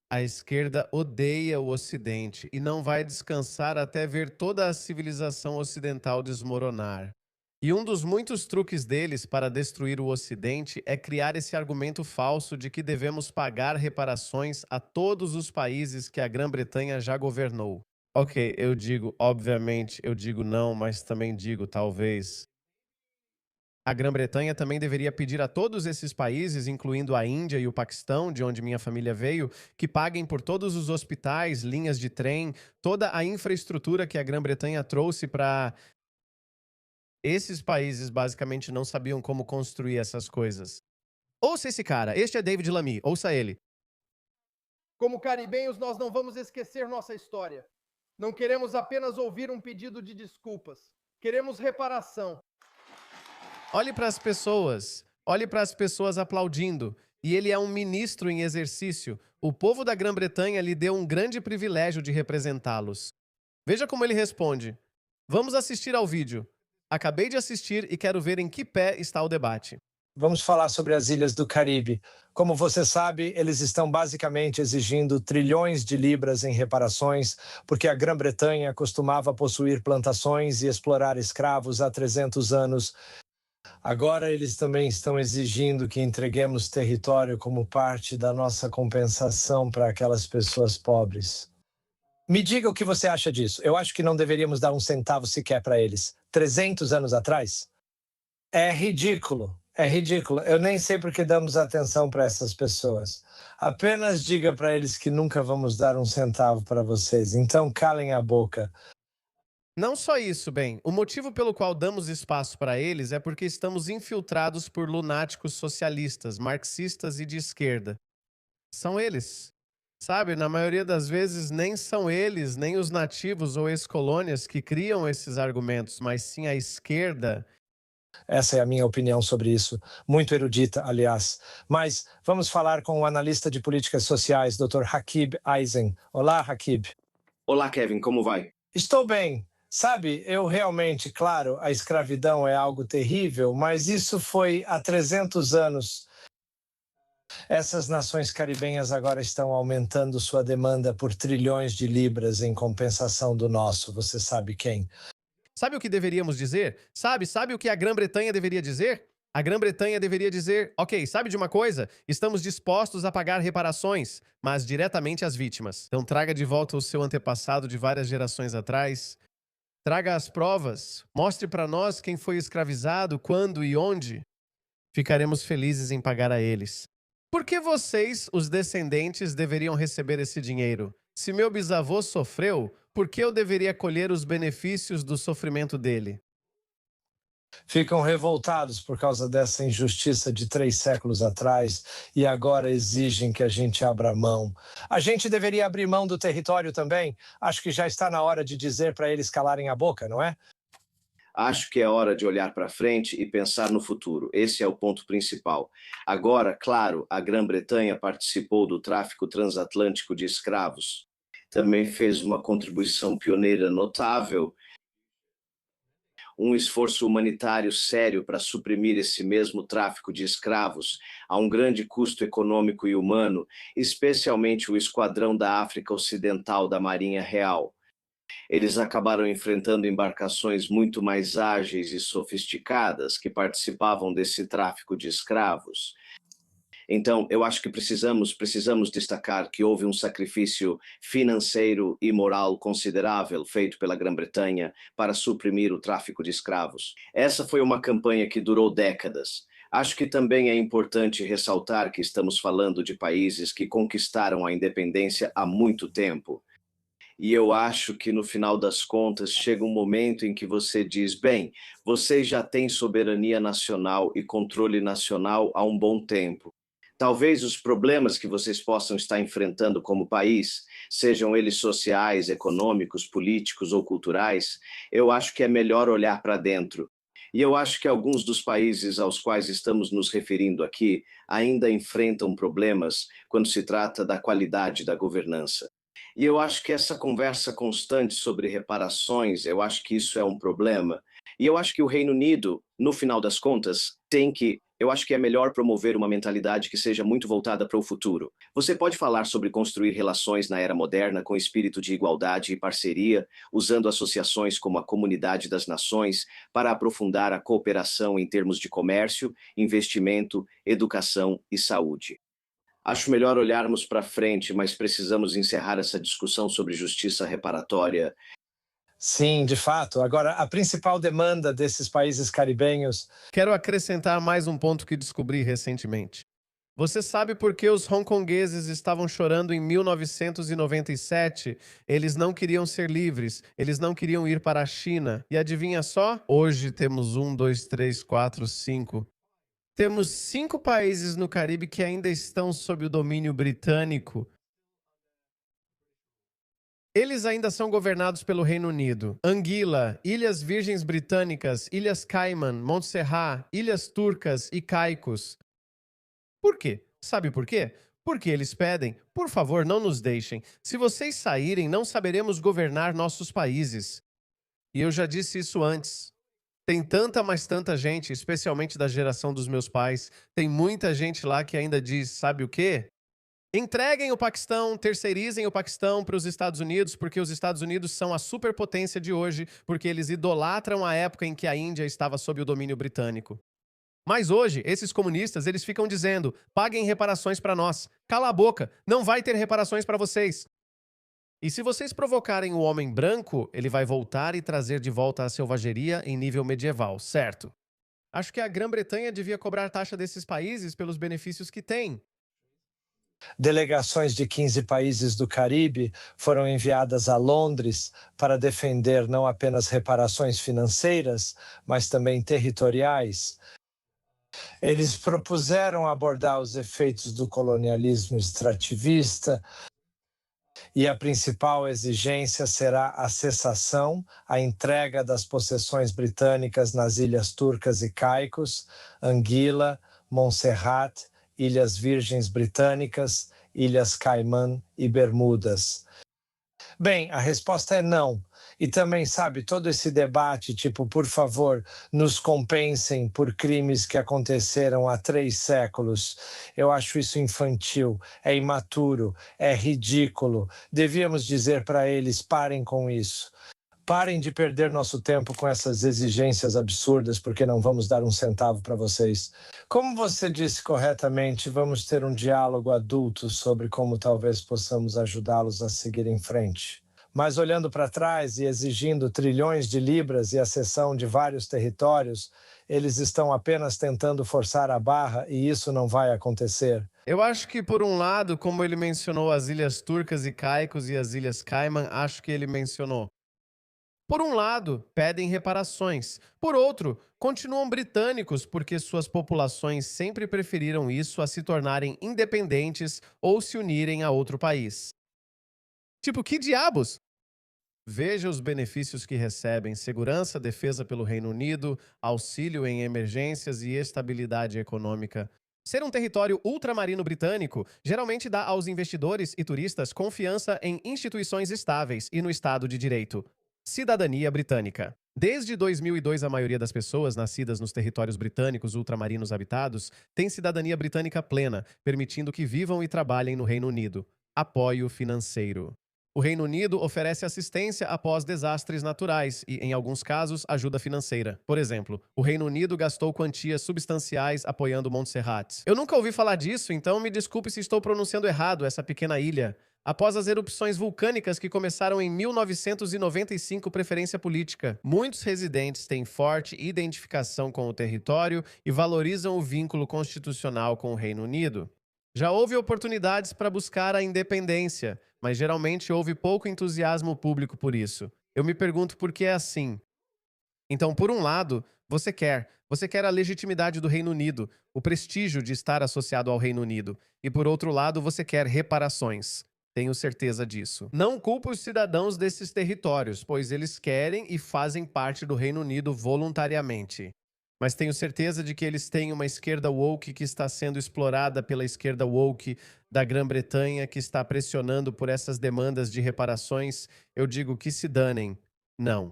A esquerda odeia o Ocidente e não vai descansar até ver toda a civilização ocidental desmoronar. E um dos muitos truques deles para destruir o Ocidente é criar esse argumento falso de que devemos pagar reparações a todos os países que a Grã-Bretanha já governou. Ok, eu digo, obviamente, eu digo não, mas também digo talvez. A Grã-Bretanha também deveria pedir a todos esses países, incluindo a Índia e o Paquistão, de onde minha família veio, que paguem por todos os hospitais, linhas de trem, toda a infraestrutura que a Grã-Bretanha trouxe para. Esses países basicamente não sabiam como construir essas coisas. Ouça esse cara, este é David Lamy, ouça ele. Como caribenhos, nós não vamos esquecer nossa história. Não queremos apenas ouvir um pedido de desculpas. Queremos reparação. Olhe para as pessoas aplaudindo. E ele é um ministro em exercício. O povo da Grã-Bretanha lhe deu um grande privilégio de representá-los. Veja como ele responde. Vamos assistir ao vídeo. Acabei de assistir e quero ver em que pé está o debate. Vamos falar sobre as ilhas do Caribe. Como você sabe, eles estão basicamente exigindo trilhões de libras em reparações, porque a Grã-Bretanha costumava possuir plantações e explorar escravos há 300 anos. Agora eles também estão exigindo que entreguemos território como parte da nossa compensação para aquelas pessoas pobres. Me diga o que você acha disso. Eu acho que não deveríamos dar um centavo sequer para eles. 300 anos atrás? É ridículo. É ridículo. Eu nem sei por que damos atenção para essas pessoas. Apenas diga para eles que nunca vamos dar um centavo para vocês. Então calem a boca. Não só isso, bem, o motivo pelo qual damos espaço para eles é porque estamos infiltrados por lunáticos socialistas, marxistas e de esquerda. São eles. Sabe, na maioria das vezes nem são eles, nem os nativos ou ex-colônias que criam esses argumentos, mas sim a esquerda. Essa é a minha opinião sobre isso. Muito erudita, aliás. Mas vamos falar com o analista de políticas sociais, Dr. Hakib Eisen. Olá, Hakib. Olá, Kevin, como vai? Estou bem. Sabe, eu realmente, claro, a escravidão é algo terrível, mas isso foi há 300 anos. Essas nações caribenhas agora estão aumentando sua demanda por trilhões de libras em compensação do nosso. Você sabe quem? Sabe o que deveríamos dizer? Sabe o que a Grã-Bretanha deveria dizer? A Grã-Bretanha deveria dizer: ok, sabe de uma coisa? Estamos dispostos a pagar reparações, mas diretamente às vítimas. Então traga de volta o seu antepassado de várias gerações atrás. Traga as provas. Mostre para nós quem foi escravizado, quando e onde. Ficaremos felizes em pagar a eles. Por que vocês, os descendentes, deveriam receber esse dinheiro? Se meu bisavô sofreu, por que eu deveria colher os benefícios do sofrimento dele? Ficam revoltados por causa dessa injustiça de 3 séculos atrás e agora exigem que a gente abra mão. A gente deveria abrir mão do território também. Acho que já está na hora de dizer para eles calarem a boca, não é? Acho que é hora de olhar para frente e pensar no futuro. Esse é o ponto principal. Agora, claro, a Grã-Bretanha participou do tráfico transatlântico de escravos. Também fez uma contribuição pioneira notável, um esforço humanitário sério para suprimir esse mesmo tráfico de escravos a um grande custo econômico e humano, especialmente o Esquadrão da África Ocidental da Marinha Real. Eles acabaram enfrentando embarcações muito mais ágeis e sofisticadas que participavam desse tráfico de escravos. Então, eu acho que precisamos destacar que houve um sacrifício financeiro e moral considerável feito pela Grã-Bretanha para suprimir o tráfico de escravos. Essa foi uma campanha que durou décadas. Acho que também é importante ressaltar que estamos falando de países que conquistaram a independência há muito tempo. E eu acho que no final das contas chega um momento em que você diz: bem, vocês já têm soberania nacional e controle nacional há um bom tempo. Talvez os problemas que vocês possam estar enfrentando como país, sejam eles sociais, econômicos, políticos ou culturais, eu acho que é melhor olhar para dentro. E eu acho que alguns dos países aos quais estamos nos referindo aqui ainda enfrentam problemas quando se trata da qualidade da governança. E eu acho que essa conversa constante sobre reparações, eu acho que isso é um problema. E eu acho que o Reino Unido, no final das contas, tem que Eu acho que é melhor promover uma mentalidade que seja muito voltada para o futuro. Você pode falar sobre construir relações na era moderna com espírito de igualdade e parceria, usando associações como a Comunidade das Nações para aprofundar a cooperação em termos de comércio, investimento, educação e saúde. Acho melhor olharmos para frente, mas precisamos encerrar essa discussão sobre justiça reparatória. Sim, de fato. Agora, a principal demanda desses países caribenhos. Quero acrescentar mais um ponto que descobri recentemente. Você sabe por que os hongkongueses estavam chorando em 1997? Eles não queriam ser livres, eles não queriam ir para a China. E adivinha só? Hoje temos 5. Temos 5 países no Caribe que ainda estão sob o domínio britânico. Eles ainda são governados pelo Reino Unido. Anguila, Ilhas Virgens Britânicas, Ilhas Cayman, Montserrat, Ilhas Turcas e Caicos. Por quê? Sabe por quê? Porque eles pedem, por favor, não nos deixem. Se vocês saírem, não saberemos governar nossos países. E eu já disse isso antes. Tem tanta, mas tanta gente, especialmente da geração dos meus pais, tem muita gente lá que ainda diz, sabe o quê? Entreguem o Paquistão, terceirizem o Paquistão para os Estados Unidos, porque os Estados Unidos são a superpotência de hoje, porque eles idolatram a época em que a Índia estava sob o domínio britânico. Mas hoje, esses comunistas, eles ficam dizendo, paguem reparações para nós. Cala a boca, não vai ter reparações para vocês. E se vocês provocarem o homem branco, ele vai voltar e trazer de volta a selvageria em nível medieval, certo? Acho que a Grã-Bretanha devia cobrar taxa desses países pelos benefícios que tem. Delegações de 15 países do Caribe foram enviadas a Londres para defender não apenas reparações financeiras, mas também territoriais. Eles propuseram abordar os efeitos do colonialismo extrativista e a principal exigência será a cessação, a entrega das possessões britânicas nas Ilhas Turcas e Caicos, Anguila, Montserrat, Ilhas Virgens Britânicas, Ilhas Caimã e Bermudas. Bem, a resposta é não. E também, sabe, todo esse debate, tipo, por favor, nos compensem por crimes que aconteceram há 3 séculos. Eu acho isso infantil, é imaturo, é ridículo. Devíamos dizer para eles, parem com isso. Parem de perder nosso tempo com essas exigências absurdas, porque não vamos dar um centavo para vocês. Como você disse corretamente, vamos ter um diálogo adulto sobre como talvez possamos ajudá-los a seguir em frente. Mas olhando para trás e exigindo trilhões de libras e a cessão de vários territórios, eles estão apenas tentando forçar a barra e isso não vai acontecer. Eu acho que, por um lado, como ele mencionou as Ilhas Turcas e Caicos e as Ilhas Cayman, acho que ele mencionou. Por um lado, pedem reparações. Por outro, continuam britânicos porque suas populações sempre preferiram isso a se tornarem independentes ou se unirem a outro país. Tipo, que diabos? Veja os benefícios que recebem: segurança, defesa pelo Reino Unido, auxílio em emergências e estabilidade econômica. Ser um território ultramarino britânico geralmente dá aos investidores e turistas confiança em instituições estáveis e no Estado de Direito. Cidadania britânica. Desde 2002, a maioria das pessoas nascidas nos territórios britânicos ultramarinos habitados tem cidadania britânica plena, permitindo que vivam e trabalhem no Reino Unido. Apoio financeiro. O Reino Unido oferece assistência após desastres naturais e, em alguns casos, ajuda financeira. Por exemplo, o Reino Unido gastou quantias substanciais apoiando Montserrat. Eu nunca ouvi falar disso, então me desculpe se estou pronunciando errado essa pequena ilha. Após as erupções vulcânicas que começaram em 1995, preferência política. Muitos residentes têm forte identificação com o território e valorizam o vínculo constitucional com o Reino Unido. Já houve oportunidades para buscar a independência, mas geralmente houve pouco entusiasmo público por isso. Eu me pergunto por que é assim. Então, por um lado, você quer a legitimidade do Reino Unido, o prestígio de estar associado ao Reino Unido, e por outro lado, você quer reparações. Tenho certeza disso. Não culpo os cidadãos desses territórios, pois eles querem e fazem parte do Reino Unido voluntariamente. Mas tenho certeza de que eles têm uma esquerda woke que está sendo explorada pela esquerda woke da Grã-Bretanha, que está pressionando por essas demandas de reparações. Eu digo que se danem. Não.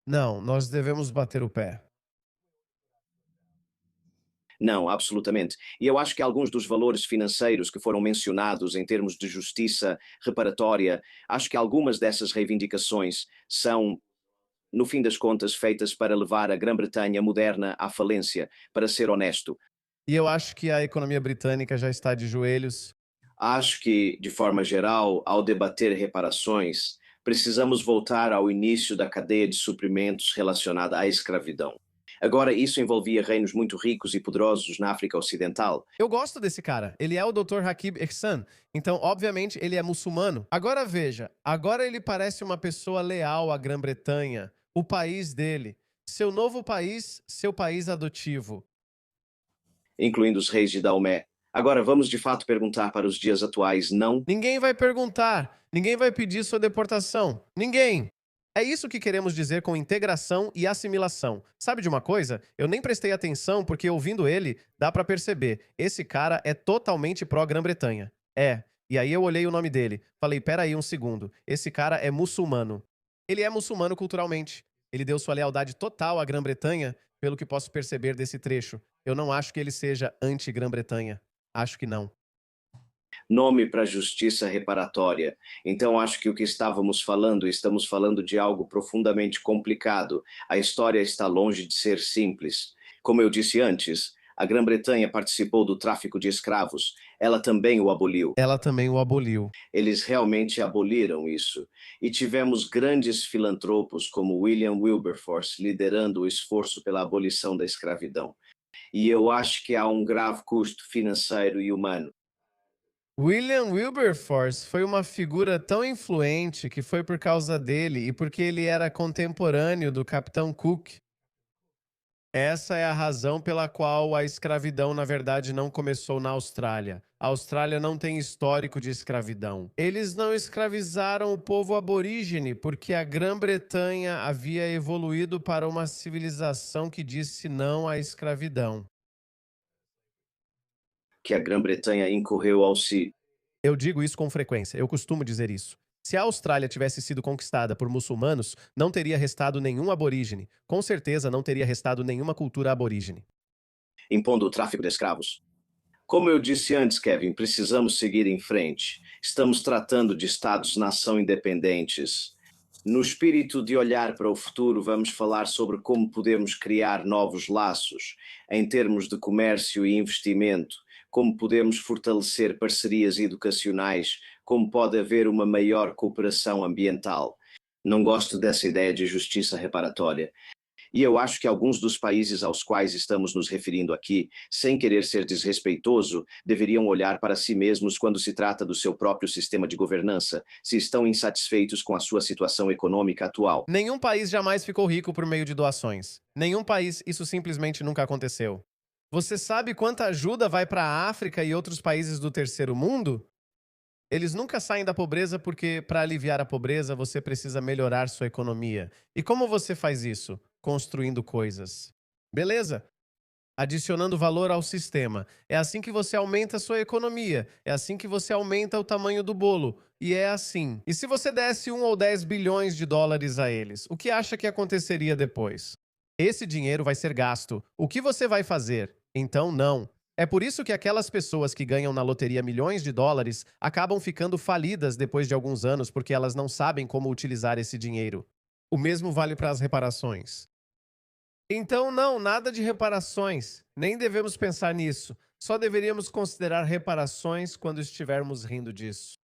Não, nós devemos bater o pé. Não, absolutamente. E eu acho que alguns dos valores financeiros que foram mencionados em termos de justiça reparatória, acho que algumas dessas reivindicações são, no fim das contas, feitas para levar a Grã-Bretanha moderna à falência, para ser honesto. E eu acho que a economia britânica já está de joelhos. Acho que, de forma geral, ao debater reparações, precisamos voltar ao início da cadeia de suprimentos relacionada à escravidão. Agora, isso envolvia reinos muito ricos e poderosos na África Ocidental. Eu gosto desse cara. Ele é o Dr. Hakib Ehsan. Então, obviamente, ele é muçulmano. Agora veja, agora ele parece uma pessoa leal à Grã-Bretanha, o país dele, seu novo país, seu país adotivo. Incluindo os reis de Daomé. Agora vamos de fato perguntar para os dias atuais, não? Ninguém vai perguntar, ninguém vai pedir sua deportação. Ninguém. É isso que queremos dizer com integração e assimilação. Sabe de uma coisa? Eu nem prestei atenção porque ouvindo ele, dá pra perceber. Esse cara é totalmente pró-Grã-Bretanha. É. E aí eu olhei o nome dele. Falei, peraí um segundo. Esse cara é muçulmano. Ele é muçulmano culturalmente. Ele deu sua lealdade total à Grã-Bretanha, pelo que posso perceber desse trecho. Eu não acho que ele seja anti-Grã-Bretanha. Acho que não. Nome para justiça reparatória. Então acho que o que estamos falando de algo profundamente complicado. A história está longe de ser simples. Como eu disse antes, a Grã-Bretanha participou do tráfico de escravos. Ela também o aboliu. Ela também o aboliu. Eles realmente aboliram isso. E tivemos grandes filantropos como William Wilberforce liderando o esforço pela abolição da escravidão. E eu acho que há um grave custo financeiro e humano. William Wilberforce foi uma figura tão influente que foi por causa dele e porque ele era contemporâneo do Capitão Cook. Essa é a razão pela qual a escravidão, na verdade, não começou na Austrália. A Austrália não tem histórico de escravidão. Eles não escravizaram o povo aborígene porque a Grã-Bretanha havia evoluído para uma civilização que disse não à escravidão. Que a Grã-Bretanha incorreu ao se. Eu digo isso com frequência, eu costumo dizer isso. Se a Austrália tivesse sido conquistada por muçulmanos, não teria restado nenhum aborígene. Com certeza não teria restado nenhuma cultura aborígene. Impondo o tráfico de escravos. Como eu disse antes, Kevin, precisamos seguir em frente. Estamos tratando de estados-nação independentes. No espírito de olhar para o futuro, vamos falar sobre como podemos criar novos laços em termos de comércio e investimento, como podemos fortalecer parcerias educacionais, como pode haver uma maior cooperação ambiental. Não gosto dessa ideia de justiça reparatória. E eu acho que alguns dos países aos quais estamos nos referindo aqui, sem querer ser desrespeitoso, deveriam olhar para si mesmos quando se trata do seu próprio sistema de governança, se estão insatisfeitos com a sua situação econômica atual. Nenhum país jamais ficou rico por meio de doações. Nenhum país, isso simplesmente nunca aconteceu. Você sabe quanta ajuda vai para a África e outros países do terceiro mundo? Eles nunca saem da pobreza porque, para aliviar a pobreza, você precisa melhorar sua economia. E como você faz isso? Construindo coisas. Beleza? Adicionando valor ao sistema. É assim que você aumenta a sua economia. É assim que você aumenta o tamanho do bolo. E é assim. E se você desse 1 ou 10 bilhões de dólares a eles, o que acha que aconteceria depois? Esse dinheiro vai ser gasto. O que você vai fazer? Então, não. É por isso que aquelas pessoas que ganham na loteria milhões de dólares acabam ficando falidas depois de alguns anos porque elas não sabem como utilizar esse dinheiro. O mesmo vale para as reparações. Então, não, nada de reparações. Nem devemos pensar nisso. Só deveríamos considerar reparações quando estivermos rindo disso.